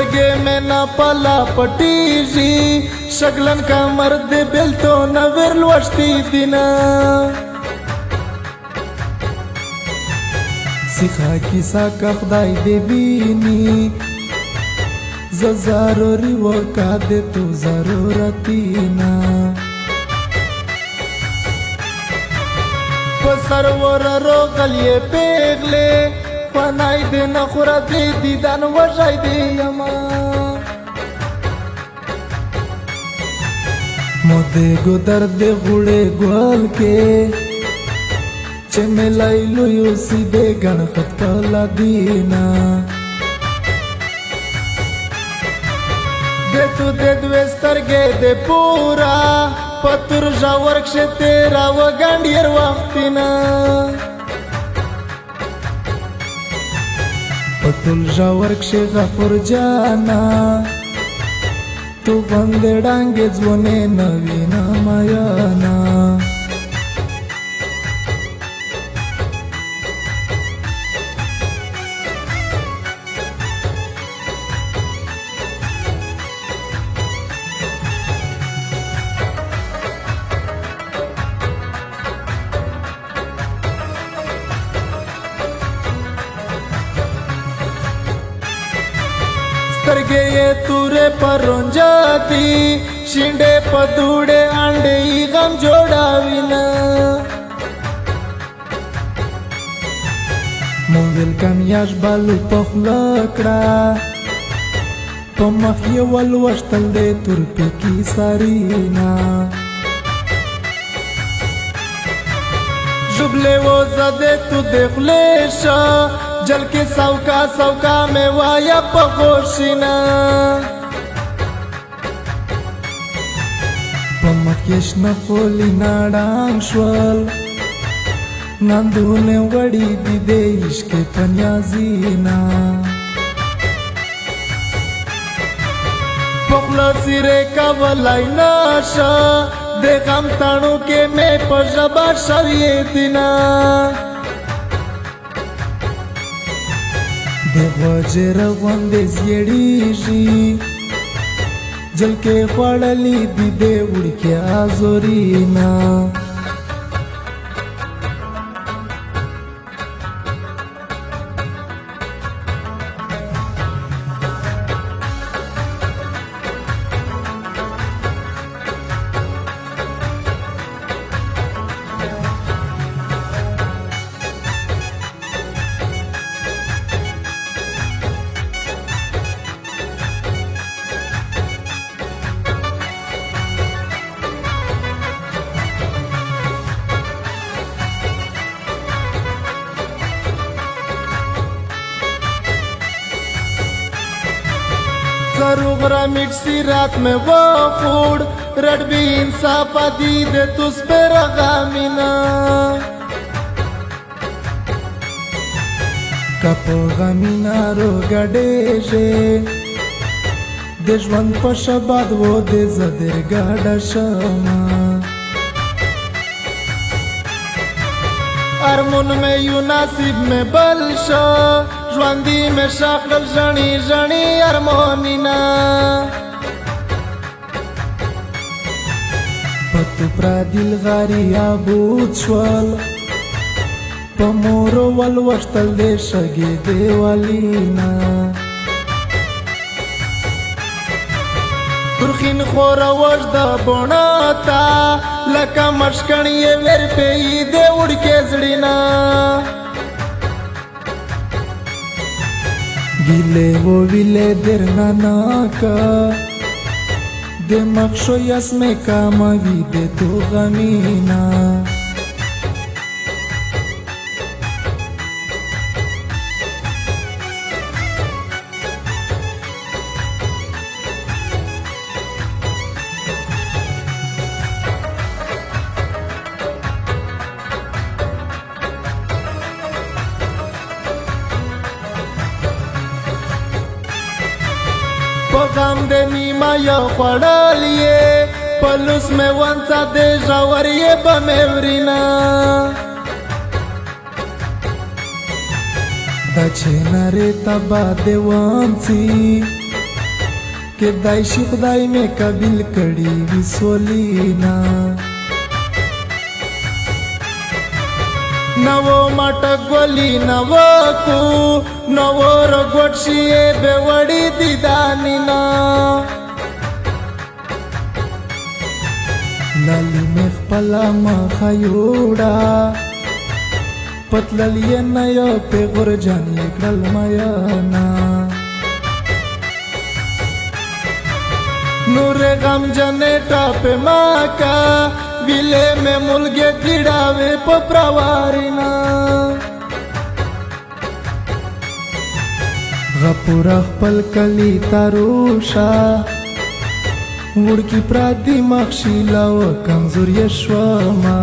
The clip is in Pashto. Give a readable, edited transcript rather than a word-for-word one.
سترګې مې نه پلا پټېږي شګلن کمر دې بېلتونه ور لوښتي دینه سیخا کیسه که خدای دې ویني زه ضروري وکړه د تو ضرورتینا په سرور روغلې پیغلې فنای دې نه خوره دې دیدن وژای دې یما مو دې ګودر دې غوړې ګل کې چې ملای لویو سیدې ګڼخت پلا دینا دې تو دې دوې سترګې دې پورا پتر ژور کښې تیرا وګنډیر وختینا پتل ژور کښې غفور جانا تو باندې ډانګې ځونې نوینا مایانا سترګې یې تورې پرونجاتي شینډې په دوړې انډې یې غم جوړاوینه موبایل کمیاش بالو په خوله کړه په مخ یې ولوشتل دې تورپې کې سارینا ژوبلې وځه دې تو دې خولې شه جل के सौका सौका में वाया पगोशिना पमकेश न फोली नाडांग श्वल नंदूने वड़ी दीदे इश्के पन्याजीना पखला सिरे का वलाई नाशा देखम ताणु के मैं पजबा शविए दिना وجر غوندې زیړیږي جلکې خوړلې دي دې وړکې ازورینا सरूगरा मिक्सी रात में वो फूड रट भी इंसाफ दी दे तुझ पे रगामिना कपो गमिना रो गडेशे देशवन पशबाद वो दे जदेर गाडशमा अरमुन में युनासिब में बलशा ژوندی میں شاقل ژنی ژنی ارمونینا پتو پرادیل غاری آبود شول پمورو ولوشتل دے شگی دیوالینا ترخین خورا وجدا بوناتا لکا مشکنی ور پی دے اڑ کے زڑینا گیلے وہ ویلے درنا ناکا دے مخشو یسمے کاموی دے تو غمینا غم دے نیما یو خوڑالیے پلوس میں ونسا دے ژوریے بمیورینا دا چینارے تبا دے وانسی کېدای شي خدای مې قابل کړي وي سولینا نوو ماټه ګولي نوو کو نوو رګوټ شي به وړي دي دانینا لالی مې خپله مخه یوړه پتلل یې نه یو پیغور جان یې کړل میانا نور غم جنے ٹاپ ماکا ویلے میں ملگے گڑاوے پپراوارینا غپور خپل کلی تاروشا وڑکی پرادی مخشیلا و کمزور یشواما